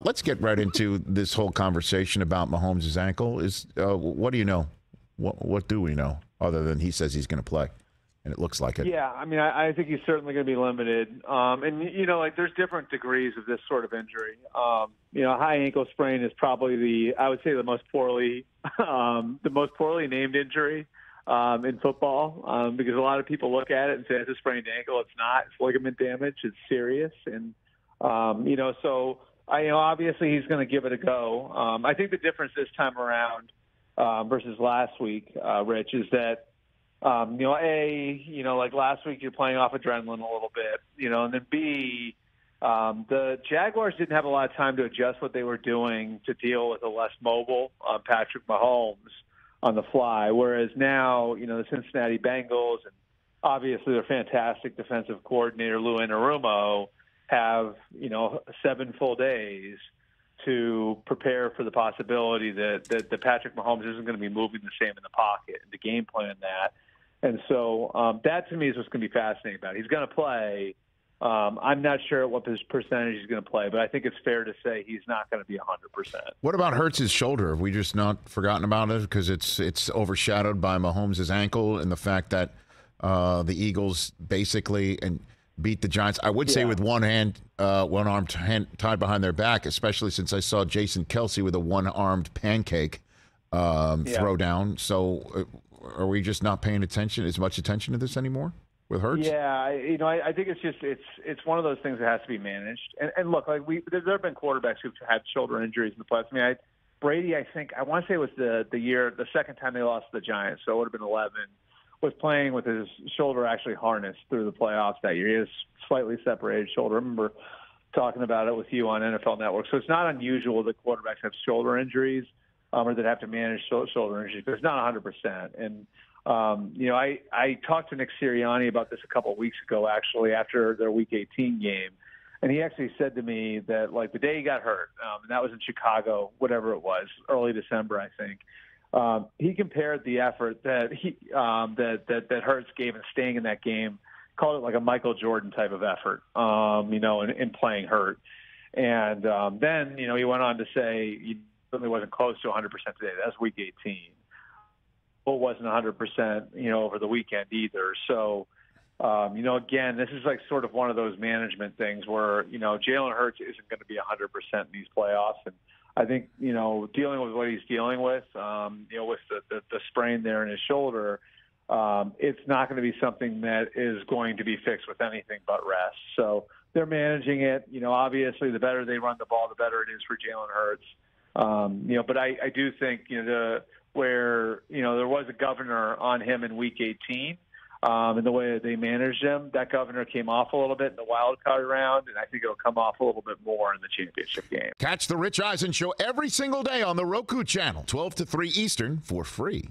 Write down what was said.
Let's get right into this whole conversation about Mahomes' ankle. What do you know? What do we know other than he says he's going to play, and it looks like it? Yeah, I mean, I think he's certainly going to be limited. And there's different degrees of this sort of injury. High ankle sprain is probably I would say the most poorly named injury in football, because a lot of people look at it and say it's a sprained ankle. It's not. It's ligament damage. It's serious, and obviously he's going to give it a go. I think the difference this time around versus last week, Rich, is that like last week you're playing off adrenaline a little bit, and then B, the Jaguars didn't have a lot of time to adjust what they were doing to deal with a less mobile Patrick Mahomes on the fly, whereas now, the Cincinnati Bengals and obviously their fantastic defensive coordinator Lou Anarumo have 7 full days to prepare for the possibility that Patrick Mahomes isn't going to be moving the same in the pocket and to game plan that. And so that to me is what's going to be fascinating about it. He's going to play. I'm not sure what his percentage he's going to play, but I think it's fair to say he's not going to be 100%. What about Hurts' shoulder? Have we just not forgotten about it because it's overshadowed by Mahomes' ankle and the fact that the Eagles basically beat the Giants, I would say, with one arm tied behind their back, especially since I saw Jason Kelce with a one-armed pancake throw down. So are we just not paying as much attention to this anymore with Hurts? Yeah, I think it's one of those things that has to be managed. And look, there have been quarterbacks who've had shoulder injuries in the playoffs. I mean, Brady, I want to say it was the second time they lost to the Giants, so it would have been 11. Was playing with his shoulder actually harnessed through the playoffs that year. He has slightly separated shoulder. I remember talking about it with you on NFL Network. So it's not unusual that quarterbacks have shoulder injuries or that have to manage shoulder injuries, but it's not 100%. And, I talked to Nick Sirianni about this a couple of weeks ago, actually, after their Week 18 game. And he actually said to me that, the day he got hurt, and that was in Chicago, whatever it was, early December, I think, he compared the effort that that Hurts gave in staying in that game, called it like a Michael Jordan type of effort, in playing hurt. And then, he went on to say he certainly wasn't close to 100% today. That's Week 18. But wasn't 100%, over the weekend either. So, again, this is sort of one of those management things where, Jalen Hurts isn't going to be 100% in these playoffs. And I think, dealing with what he's dealing with, with the sprain there in his shoulder, it's not going to be something that is going to be fixed with anything but rest. So they're managing it. Obviously, the better they run the ball, the better it is for Jalen Hurts. But I do think, where there was a governor on him in Week 18, and the way that they managed him, that governor came off a little bit in the wild card round, and I think it'll come off a little bit more in the championship game. Catch the Rich Eisen Show every single day on the Roku channel, 12 to 3 Eastern, for free.